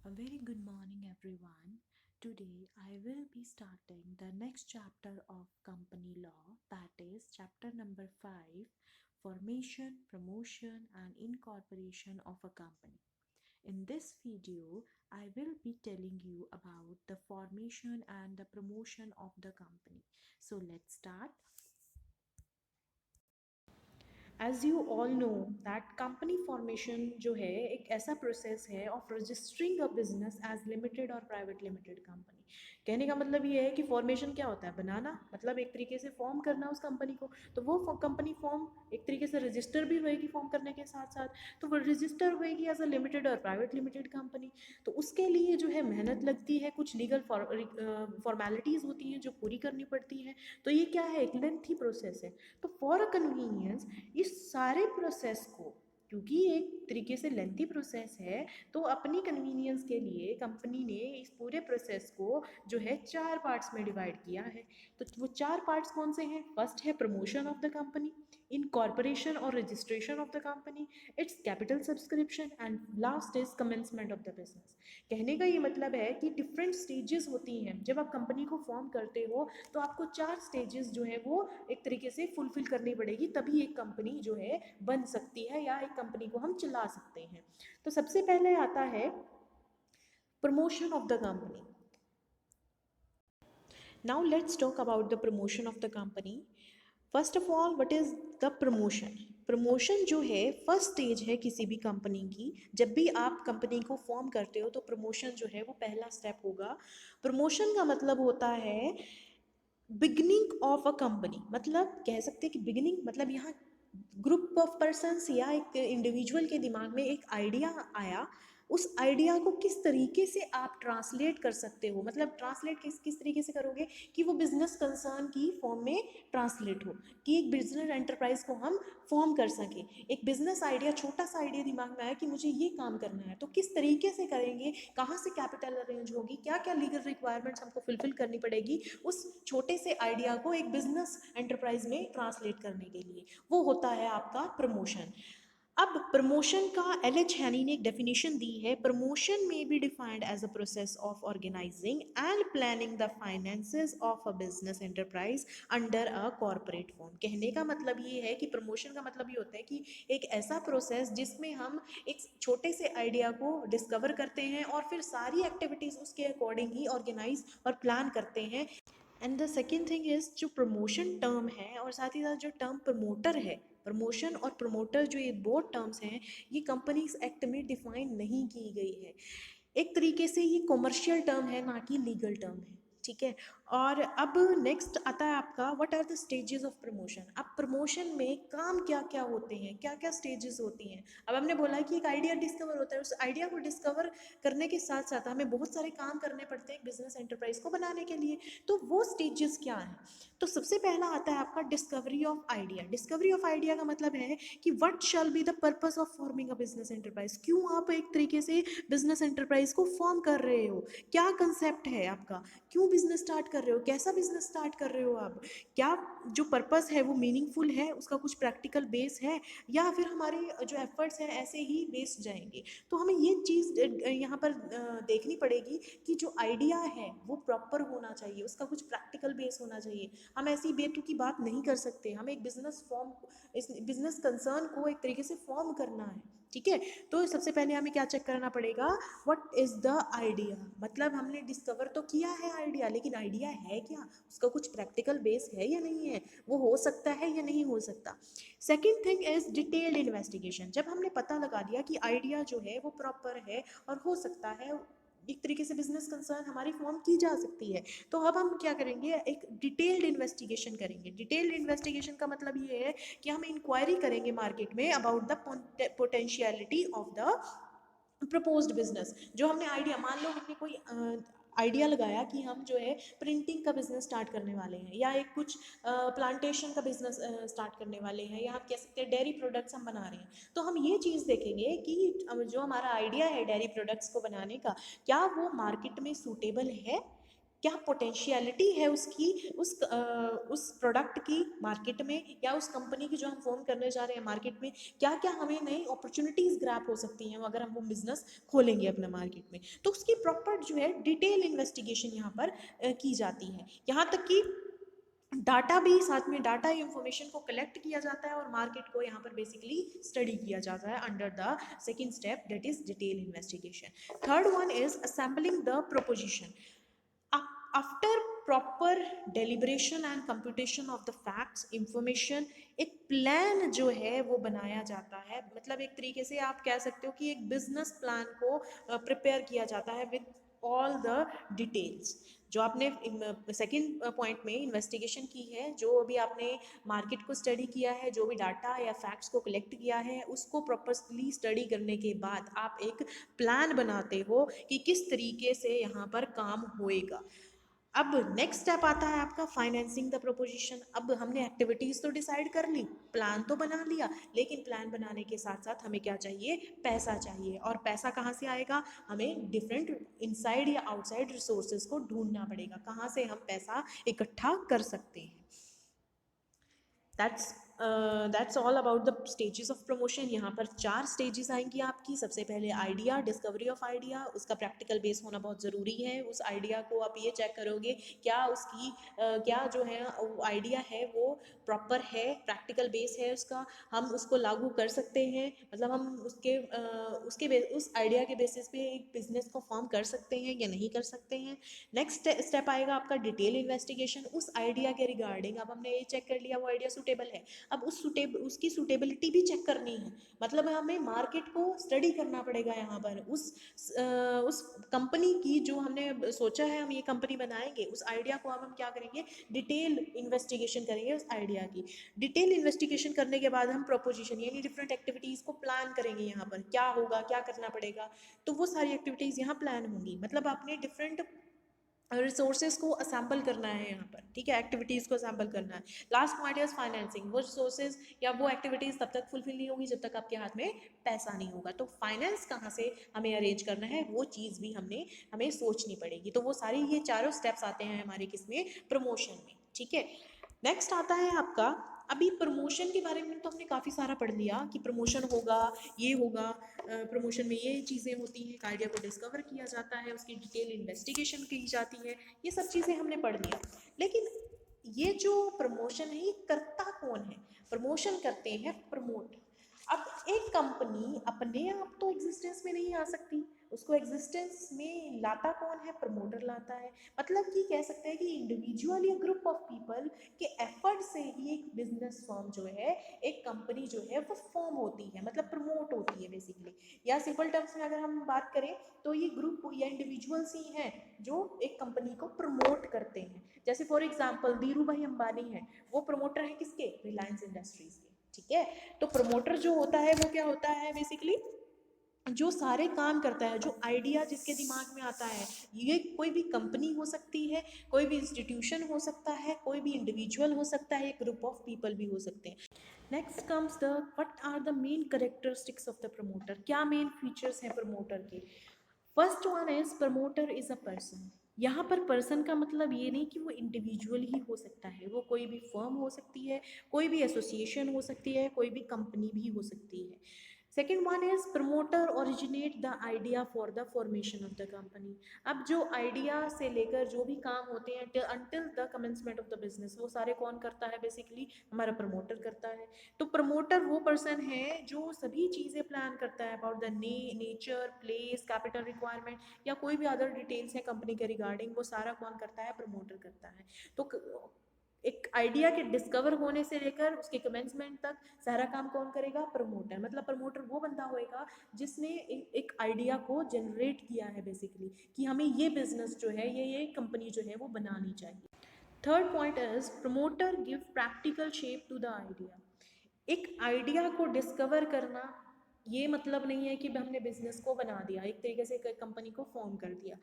A very good morning, everyone. Today, I will be starting the next chapter of company law, that is, chapter number 5, Formation, Promotion, and Incorporation of a Company. In this video, I will be telling you about the formation and the promotion of the company. So, let's start. As you all know that company formation जो है एक ऐसा process है of registering a business as limited और private limited company. कहने का मतलब ये है कि फॉर्मेशन क्या होता है, बनाना, मतलब एक तरीके से फॉर्म करना उस कंपनी को। तो वो कंपनी फॉर्म एक तरीके से रजिस्टर भी होएगी फॉर्म करने के साथ साथ, तो वो रजिस्टर होएगी एज अ लिमिटेड और प्राइवेट लिमिटेड कंपनी। तो उसके लिए जो है मेहनत लगती है, कुछ लीगल फॉर्मेलिटीज़ होती हैं जो पूरी करनी पड़ती हैं। तो ये क्या है, एक लेंथी प्रोसेस है। तो फॉर अ कन्वीनियंस इस सारे प्रोसेस को, क्योंकि एक तरीके से लेंथी प्रोसेस है, तो अपनी कन्वीनियंस के लिए कंपनी ने इस पूरे प्रोसेस को जो है 4 पार्ट्स में डिवाइड किया है। तो वो 4 पार्ट्स कौन से हैं? फर्स्ट है promotion of the company, incorporation और registration of the company, its capital subscription and last is commencement of the business. कहने का ये मतलब है कि डिफरेंट स्टेजेस होती हैं। जब आप कंपनी को फॉर्म करते हो तो आपको 4 स्टेजेस जो है वो एक तरीके से फुलफिल करनी पड़ेगी, तभी एक कंपनी जो है बन सकती है या एक कंपनी को हम चला सकते हैं। तो सबसे पहले आता है promotion of the company. Now let's talk about the promotion of the company. First of all, what is the promotion? Promotion जो है फर्स्ट स्टेज है किसी भी कंपनी की। जब भी आप कंपनी को फॉर्म करते हो तो प्रमोशन जो है वो पहला स्टेप होगा। प्रमोशन का मतलब होता है बिगनिंग ऑफ अ कंपनी, मतलब कह सकते हैं कि बिगनिंग मतलब यहाँ ग्रुप ऑफ पर्सन्स या एक इंडिविजुअल के दिमाग में एक आइडिया आया, उस आइडिया को किस तरीके से आप ट्रांसलेट कर सकते हो, मतलब ट्रांसलेट किस तरीके से करोगे कि वो बिजनेस कंसर्न की फॉर्म में ट्रांसलेट हो, कि एक बिजनेस एंटरप्राइज को हम फॉर्म कर सकें। एक बिजनेस आइडिया, छोटा सा आइडिया दिमाग में आया कि मुझे ये काम करना है, तो किस तरीके से करेंगे, कहाँ से कैपिटल अरेंज होगी, क्या क्या लीगल रिक्वायरमेंट्स हमको फुलफिल करनी पड़ेगी उस छोटे से आइडिया को एक बिजनेस एंटरप्राइज में ट्रांसलेट करने के लिए, वो होता है आपका प्रमोशन। अब प्रमोशन का एल एच हैनी ने एक डेफिनेशन दी है, प्रमोशन में be defined as a process of organising and planning the finances of a business enterprise under a corporate form. कहने का मतलब ये है कि प्रमोशन का मतलब ये होता है कि एक ऐसा प्रोसेस जिसमें हम एक छोटे से आइडिया को डिस्कवर करते हैं और फिर सारी एक्टिविटीज़ उसके अकॉर्डिंग ही ऑर्गेनाइज और प्लान करते हैं। And the second thing is, जो प्रमोशन टर्म है और साथ ही साथ जो टर्म प्रमोटर है, प्रमोशन और प्रमोटर जो ये दो टर्म्स हैं, ये कंपनीज एक्ट में डिफाइन नहीं की गई है। एक तरीके से ये कॉमर्शियल टर्म है, ना कि लीगल टर्म है, ठीक है। और अब नेक्स्ट आता है आपका what are the stages of promotion. अब प्रमोशन में काम क्या क्या होते हैं, क्या क्या स्टेजेस होती हैं। अब हमने बोला कि एक आइडिया डिस्कवर होता है, उस आइडिया को डिस्कवर करने के साथ साथ हमें बहुत सारे काम करने पड़ते हैं बिजनेस एंटरप्राइज को बनाने के लिए। तो वो स्टेजेस क्या हैं? तो सबसे पहला आता है आपका discovery of idea. Discovery of idea का मतलब है कि what shall be the purpose of forming a business enterprise. क्यों आप एक तरीके से बिजनेस एंटरप्राइज को फॉर्म कर रहे हो, क्या कंसेप्ट है आपका, क्यों बिजनेस स्टार्ट कर रहे हो, कैसा बिजनेस स्टार्ट कर रहे हो आप, क्या जो पर्पस है वो मीनिंगफुल है, उसका कुछ प्रैक्टिकल बेस है, या फिर हमारे जो एफर्ट्स हैं ऐसे ही वेस्ट जाएंगे। तो हमें ये चीज़ यहाँ पर देखनी पड़ेगी कि जो आइडिया है वो प्रॉपर होना चाहिए, उसका कुछ प्रैक्टिकल बेस होना चाहिए। हम ऐसी बेतुकी बात नहीं कर सकते, हमें एक बिजनेस फॉर्म, इस बिजनेस कंसर्न को एक तरीके से फॉर्म करना है, ठीक है। तो सबसे पहले हमें क्या चेक करना पड़ेगा, व्हाट इज द आइडिया। मतलब हमने डिस्कवर तो किया है आइडिया, लेकिन आइडिया है क्या, उसका कुछ प्रैक्टिकल बेस है या नहीं है, वो हो सकता है या नहीं हो सकता। Second thing is detailed investigation. जब हमने पता लगा दिया कि आइडिया जो है वो प्रॉपर है और हो सकता है, एक तरीके से बिजनेस कंसर्न हमारी फॉर्म की जा सकती है, तो अब हम क्या करेंगे, एक डिटेल्ड इन्वेस्टिगेशन करेंगे। डिटेल्ड इन्वेस्टिगेशन का मतलब ये है कि हम इंक्वायरी करेंगे मार्केट में about the potentiality of the proposed business. जो हमने आइडिया, मान लो हमने कोई आइडिया लगाया कि हम जो है प्रिंटिंग का बिजनेस स्टार्ट करने वाले हैं, या एक कुछ प्लांटेशन का बिजनेस स्टार्ट करने वाले हैं, या आप कह सकते हैं डेयरी प्रोडक्ट्स हम बना रहे हैं। तो हम ये चीज़ देखेंगे कि जो हमारा आइडिया है डेयरी प्रोडक्ट्स को बनाने का, क्या वो मार्केट में सूटेबल है, क्या पोटेंशियलिटी है उसकी, उस प्रोडक्ट की मार्केट में, या उस कंपनी की जो हम फॉर्म करने जा रहे हैं मार्केट में, क्या क्या हमें नई अपॉर्चुनिटीज़ ग्रैब हो सकती हैं अगर हम वो बिजनेस खोलेंगे अपना मार्केट में। तो उसकी प्रॉपर जो है डिटेल इन्वेस्टिगेशन यहाँ पर की जाती है। यहाँ तक कि डाटा भी साथ में, डाटा इंफॉर्मेशन को कलेक्ट किया जाता है और मार्केट को यहाँ पर बेसिकली स्टडी किया जाता है under the second step, that is detail investigation. Third one is assembling the proposition. After proper deliberation and computation of the facts information, एक प्लान जो है वो बनाया जाता है। मतलब एक तरीके से आप कह सकते हो कि एक बिजनेस प्लान को प्रिपेयर किया जाता है विद ऑल द डिटेल्स। जो आपने सेकंड पॉइंट में इन्वेस्टिगेशन की है, जो अभी आपने मार्केट को स्टडी किया है, जो भी डाटा या फैक्ट्स को कलेक्ट किया है, उसको प्रॉपरली स्टडी करने के बाद आप एक प्लान बनाते हो कि किस तरीके से यहाँ पर काम होएगा। अब नेक्स्ट स्टेप आता है आपका फाइनेंसिंग द प्रोपोजिशन। अब हमने एक्टिविटीज तो डिसाइड कर ली, प्लान तो बना लिया, लेकिन प्लान बनाने के साथ साथ हमें क्या चाहिए, पैसा चाहिए। और पैसा कहाँ से आएगा, हमें डिफरेंट इनसाइड या आउटसाइड रिसोर्सेज को ढूंढना पड़ेगा, कहाँ से हम पैसा इकट्ठा कर सकते हैं। That's all about the stages of promotion. यहाँ पर 4 स्टेजेस आएंगी आपकी। सबसे पहले आइडिया, डिस्कवरी ऑफ आइडिया, उसका प्रैक्टिकल बेस होना बहुत ज़रूरी है। उस आइडिया को आप ये चेक करोगे क्या उसकी क्या जो है आइडिया है वो प्रॉपर है, प्रैक्टिकल बेस है उसका, हम उसको लागू कर सकते हैं, मतलब हम उस आइडिया के बेसिस पे एक बिजनेस को फॉर्म कर सकते हैं या नहीं कर सकते हैं। नेक्स्ट स्टेप आएगा आपका डिटेल इन्वेस्टिगेशन। उस आइडिया के रिगार्डिंग अब हमने ये चेक कर लिया वो आइडिया सूटेबल है, अब उसकी सूटेबिलिटी भी चेक करनी है। मतलब हमें मार्केट को स्टडी करना पड़ेगा यहाँ पर, उस कंपनी की जो हमने सोचा है हम ये कंपनी बनाएंगे, उस आइडिया को अब हम क्या करेंगे, डिटेल इन्वेस्टिगेशन करेंगे उस आइडिया की। डिटेल इन्वेस्टिगेशन करने के बाद हम प्रोपोजिशन यानी डिफरेंट एक्टिविटीज़ को प्लान करेंगे, यहाँ पर क्या होगा, क्या करना पड़ेगा। तो वो सारी एक्टिविटीज़ यहाँ प्लान होंगी। मतलब आपने डिफरेंट रिसोर्सेज को असेंबल करना है यहाँ पर, ठीक है, एक्टिविटीज़ को असेंबल करना है। Last point is financing. वो रिसोर्सेज या वो एक्टिविटीज़ तब तक फुलफिल नहीं होगी जब तक आपके हाथ में पैसा नहीं होगा। तो फाइनेंस कहाँ से हमें अरेंज करना है वो चीज़ भी हमें सोचनी पड़ेगी। तो वो सारी ये चारों स्टेप्स आते हैं हमारे किसमें, प्रमोशन में, ठीक है। नेक्स्ट आता है आपका, अभी प्रमोशन के बारे में तो हमने काफ़ी सारा पढ़ लिया कि प्रमोशन होगा, ये होगा, प्रमोशन में ये चीज़ें होती हैं, आइडिया को डिस्कवर किया जाता है, उसकी डिटेल इन्वेस्टिगेशन की जाती है, ये सब चीज़ें हमने पढ़ लिया। लेकिन ये जो प्रमोशन है ये करता कौन है, प्रमोशन करते हैं प्रमोट। अब एक कंपनी अपने आप तो एग्जिस्टेंस में नहीं आ सकती, उसको एग्जिस्टेंस में लाता कौन है, प्रमोटर लाता है। मतलब कि कह सकते हैं कि इंडिविजुअली ग्रुप ऑफ पीपल के एफर्ट से ही एक बिजनेस फॉर्म जो है, एक कंपनी जो है वो फॉर्म होती है, मतलब प्रमोट होती है बेसिकली। या सिंपल टर्म्स में अगर हम बात करें तो ये ग्रुप या इंडिविजुअल्स ही हैं जो एक कंपनी को प्रमोट करते हैं। जैसे फॉर एग्जांपल धीरू भाई अंबानी है, वो प्रमोटर है किसके, रिलायंस इंडस्ट्रीज के, ठीक है। तो प्रमोटर जो होता है वो क्या होता है बेसिकली, जो सारे काम करता है, जो आइडिया जिसके दिमाग में आता है, ये कोई भी कंपनी हो सकती है, कोई भी इंस्टीट्यूशन हो सकता है, कोई भी इंडिविजुअल हो सकता है, एक ग्रुप ऑफ पीपल भी हो सकते हैं। Next comes the what are the main characteristics of the promoter. क्या मेन फीचर्स हैं प्रमोटर के। First one is promoter is a person. यहाँ पर पर्सन का मतलब ये नहीं कि वो इंडिविजुअल ही हो सकता है, वो कोई भी फर्म हो सकती है, कोई भी एसोसिएशन हो सकती है, कोई भी कंपनी भी हो सकती है। Second one is promoter originate the idea for the formation of the company. अब जो आइडिया से लेकर जो भी काम होते हैं until the commencement of the business, वो सारे कौन करता है बेसिकली, हमारा प्रमोटर करता है। तो प्रमोटर वो पर्सन है जो सभी चीज़ें प्लान करता है about the nature, place, capital requirement या कोई भी अदर डिटेल्स है कंपनी के रिगार्डिंग, वो सारा कौन करता है, प्रमोटर करता है। तो एक आइडिया के डिस्कवर होने से लेकर उसके कमेंसमेंट तक सारा काम कौन करेगा, प्रमोटर। मतलब प्रमोटर वो बंदा होएगा जिसने एक आइडिया को जनरेट किया है बेसिकली, कि हमें ये बिजनेस जो है, ये कंपनी जो है वो बनानी चाहिए। Third point is promoter give practical shape to the idea. एक आइडिया को डिस्कवर करना ये मतलब नहीं है कि हमने बिजनेस को बना दिया, एक तरीके से एक कंपनी को फॉर्म कर दिया।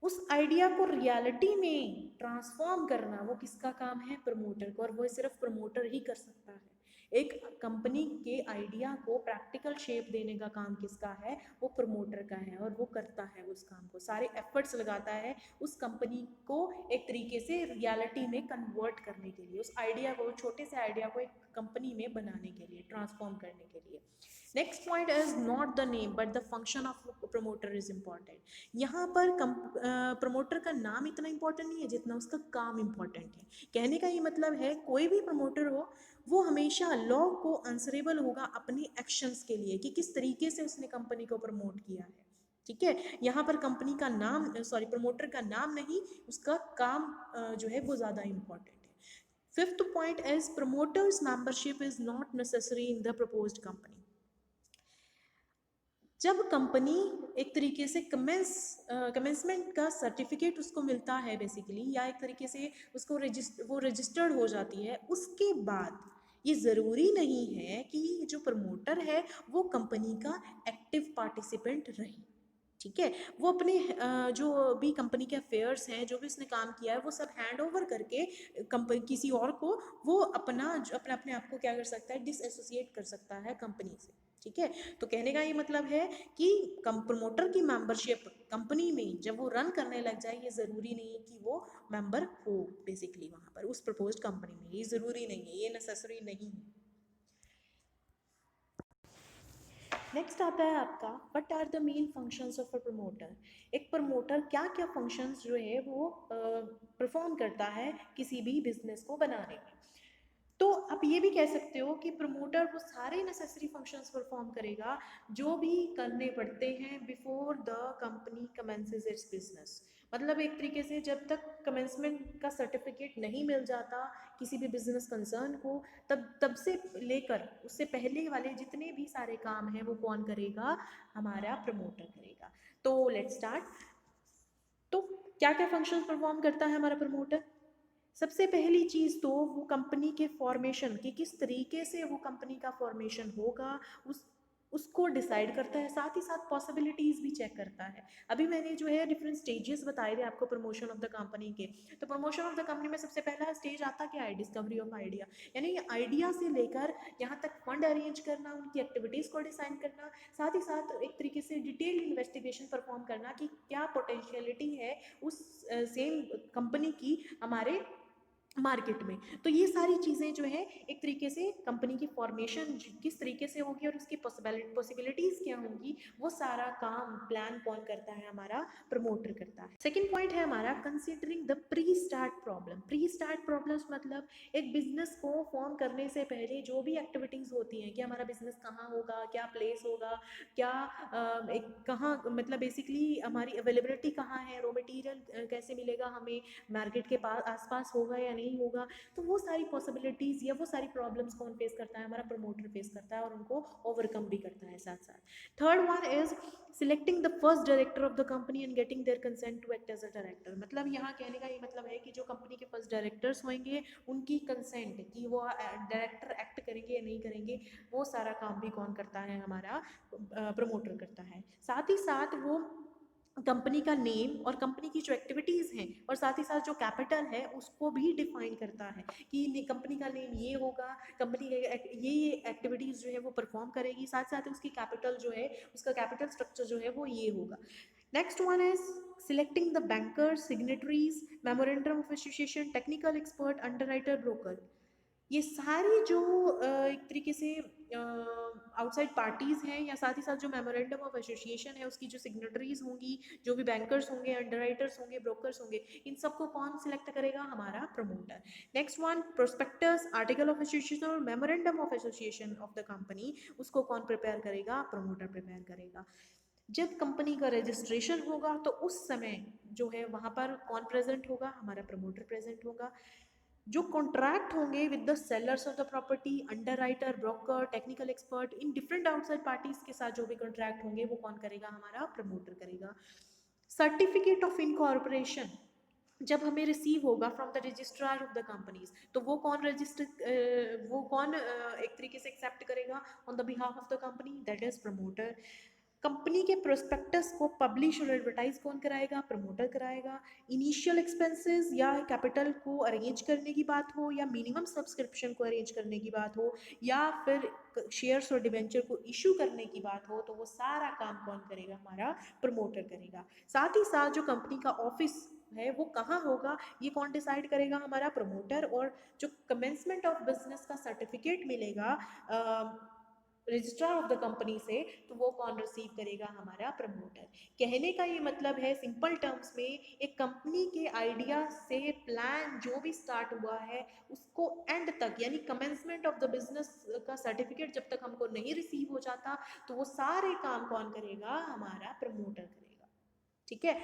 उस आइडिया को रियलिटी में ट्रांसफॉर्म करना वो किसका काम है, प्रमोटर को, और वो सिर्फ प्रमोटर ही कर सकता है। एक कंपनी के आइडिया को प्रैक्टिकल शेप देने का काम किसका है, वो प्रमोटर का है, और वो करता है उस काम को, सारे एफर्ट्स लगाता है उस कंपनी को एक तरीके से रियलिटी में कन्वर्ट करने के लिए, उस आइडिया को, छोटे से आइडिया को एक कंपनी में बनाने के लिए, ट्रांसफॉर्म करने के लिए। Next point is not the name but the function of promoter is important. यहाँ पर प्रमोटर का नाम इतना इम्पोर्टेंट नहीं है जितना उसका काम इम्पोर्टेंट है। कहने का ये मतलब है कोई भी प्रमोटर हो वो हमेशा लॉ को आंसरेबल होगा अपने एक्शंस के लिए कि किस तरीके से उसने कंपनी को प्रमोट किया है। ठीक है, यहाँ पर कंपनी का नाम, सॉरी, प्रमोटर का नाम नहीं, उसका काम जो है वो ज़्यादा इम्पोर्टेंट है। Fifth point is promoters membership is not necessary in the proposed company. जब कंपनी एक तरीके से कमेंसमेंट का सर्टिफिकेट उसको मिलता है बेसिकली, या एक तरीके से उसको वो रजिस्टर्ड हो जाती है, उसके बाद ये ज़रूरी नहीं है कि जो प्रमोटर है वो कंपनी का एक्टिव पार्टिसिपेंट रहे। ठीक है, वो अपने जो भी कंपनी के अफेयर्स हैं, जो भी उसने काम किया है, वो सब हैंड ओवर करके कंपनी किसी और को, वो अपना अपने आप को क्या कर सकता है, डिसएसोसिएट कर सकता है कंपनी से। ठीक है, तो कहने का ये मतलब है कि प्रमोटर की मेंबरशिप कंपनी में जब वो रन करने लग जाए, ये ज़रूरी नहीं है कि वो मेंबर हो बेसिकली वहाँ पर उस प्रपोज्ड कंपनी में, ये ज़रूरी नहीं है, ये नेसेसरी नहीं है। नेक्स्ट आता है आपका what are the main functions of a promoter. एक प्रमोटर क्या क्या फंक्शंस जो है वो परफॉर्म करता है किसी भी बिजनेस को बनाने में। तो आप ये भी कह सकते हो कि प्रमोटर वो सारे नेसेसरी फंक्शंस परफॉर्म करेगा जो भी करने पड़ते हैं before the company commences it's business. मतलब एक तरीके से जब तक कमेंसमेंट का सर्टिफिकेट नहीं मिल जाता किसी भी बिजनेस कंसर्न को, तब से लेकर उससे पहले वाले जितने भी सारे काम हैं वो कौन करेगा, हमारा प्रमोटर करेगा। तो लेट्स स्टार्ट। तो क्या क्या फंक्शंस परफॉर्म करता है हमारा प्रमोटर। सबसे पहली चीज़ तो वो कंपनी के फॉर्मेशन की, किस तरीके से वो कंपनी का फॉर्मेशन होगा उसको डिसाइड करता है, साथ ही साथ पॉसिबिलिटीज़ भी चेक करता है। अभी मैंने जो है डिफरेंट स्टेजेस बताए थे आपको प्रमोशन ऑफ द कंपनी के। तो प्रमोशन ऑफ द कंपनी में सबसे पहला स्टेज आता क्या है, डिस्कवरी ऑफ आइडिया। यानी आइडिया से लेकर यहाँ तक फंड अरेंज करना, उनकी एक्टिविटीज़ को डिसाइन करना, साथ ही साथ एक तरीके से डिटेल इन्वेस्टिगेशन परफॉर्म करना कि क्या पोटेंशियलिटी है उस सेम कंपनी की हमारे मार्केट में। तो ये सारी चीज़ें जो है एक तरीके से कंपनी की फॉर्मेशन किस तरीके से होगी और उसकी पॉसिबिलिटीज़ क्या होंगी, वो सारा काम प्लान कौन करता है, हमारा प्रमोटर करता है। सेकंड पॉइंट है हमारा considering the pre start problem. Pre start problems मतलब एक बिजनेस को फॉर्म करने से पहले जो भी एक्टिविटीज़ होती हैं कि हमारा बिजनेस कहाँ होगा, क्या प्लेस होगा, क्या एक कहाँ, मतलब बेसिकली हमारी अवेलेबिलिटी कहाँ है, रॉ मटेरियल कैसे मिलेगा हमें, मार्केट के पास आसपास होगा या नहीं होगा। तो वो सारी पॉसिबिलिटीज़ या वो सारी प्रॉब्लम्स कौन फेस करता है, हमारा प्रमोटर फेस करता है और उनको ओवरकम भी करता है साथ साथ। Third one is selecting the first director of the company and getting their consent to act as a director. मतलब यहाँ कहने का ये मतलब है कि जो कंपनी के फर्स्ट डायरेक्टर्स होंगे उनकी कंसेंट कि वो डायरेक्टर एक्ट करेंगे या नहीं करेंगे, वो सारा काम भी कौन करता है, हमारा प्रमोटर करता है। साथ ही साथ वो कंपनी का नेम और कंपनी की जो एक्टिविटीज़ हैं और साथ ही साथ जो कैपिटल है उसको भी डिफाइन करता है कि कंपनी का नेम ये होगा, कंपनी ये एक्टिविटीज़ जो है वो परफॉर्म करेगी, साथ साथ उसकी कैपिटल जो है, उसका कैपिटल स्ट्रक्चर जो है वो ये होगा। Next one is selecting the banker, signatories, memorandum of association, technical expert, underwriter, broker. ये सारी जो एक तरीके से आउटसाइड पार्टीज़ हैं या साथ ही साथ जो मेमोरेंडम ऑफ एसोसिएशन है उसकी जो सिग्नेटरीज होंगी, जो भी बैंकर्स होंगे, अंडरराइटर्स होंगे, ब्रोकर्स होंगे, इन सबको कौन सिलेक्ट करेगा, हमारा promoter. Next one prospectus, article of association और memorandum of association of the company, उसको कौन प्रिपेयर करेगा, प्रमोटर प्रिपेयर करेगा। जब कंपनी का रजिस्ट्रेशन होगा तो उस समय जो है वहाँ पर कौन प्रेजेंट होगा, हमारा प्रमोटर प्रेजेंट होगा। जो कॉन्ट्रैक्ट होंगे with the sellers of the property, underwriter, broker, technical expert, in different outside parties के साथ जो भी कॉन्ट्रैक्ट होंगे वो कौन करेगा, हमारा प्रमोटर करेगा। सर्टिफिकेट ऑफ इनकॉर्पोरेशन जब हमें रिसीव होगा from the registrar of the companies, तो वो कौन एक तरीके से एक्सेप्ट करेगा on the behalf of the company, that is promoter. Company के प्रोस्पेक्टस को पब्लिश और एडवर्टाइज कौन कराएगा? प्रमोटर कराएगा। इनिशियल एक्सपेंसेस या कैपिटल को अरेंज करने की बात हो, या मिनिमम सब्सक्रिप्शन को अरेंज करने की बात हो, या फिर शेयर्स और डिवेंचर को इशू करने की बात हो, तो वो सारा काम कौन करेगा? हमारा प्रमोटर करेगा। साथ ही साथ जो कंपनी का ऑफिस है वो कहाँ होगा, ये कौन डिसाइड करेगा? हमारा प्रमोटर। और जो कमेंसमेंट ऑफ बिजनेस का सर्टिफिकेट मिलेगा रजिस्ट्रार ऑफ द कंपनी से, तो वो कौन रिसीव करेगा? हमारा प्रमोटर। कहने का ये मतलब है सिंपल टर्म्स में, एक कंपनी के आइडिया से प्लान जो भी स्टार्ट हुआ है उसको एंड तक, यानी कमेंसमेंट ऑफ द बिजनेस का सर्टिफिकेट जब तक हमको नहीं रिसीव हो जाता, तो वो सारे काम कौन करेगा? हमारा प्रमोटर करेगा। ठीक है।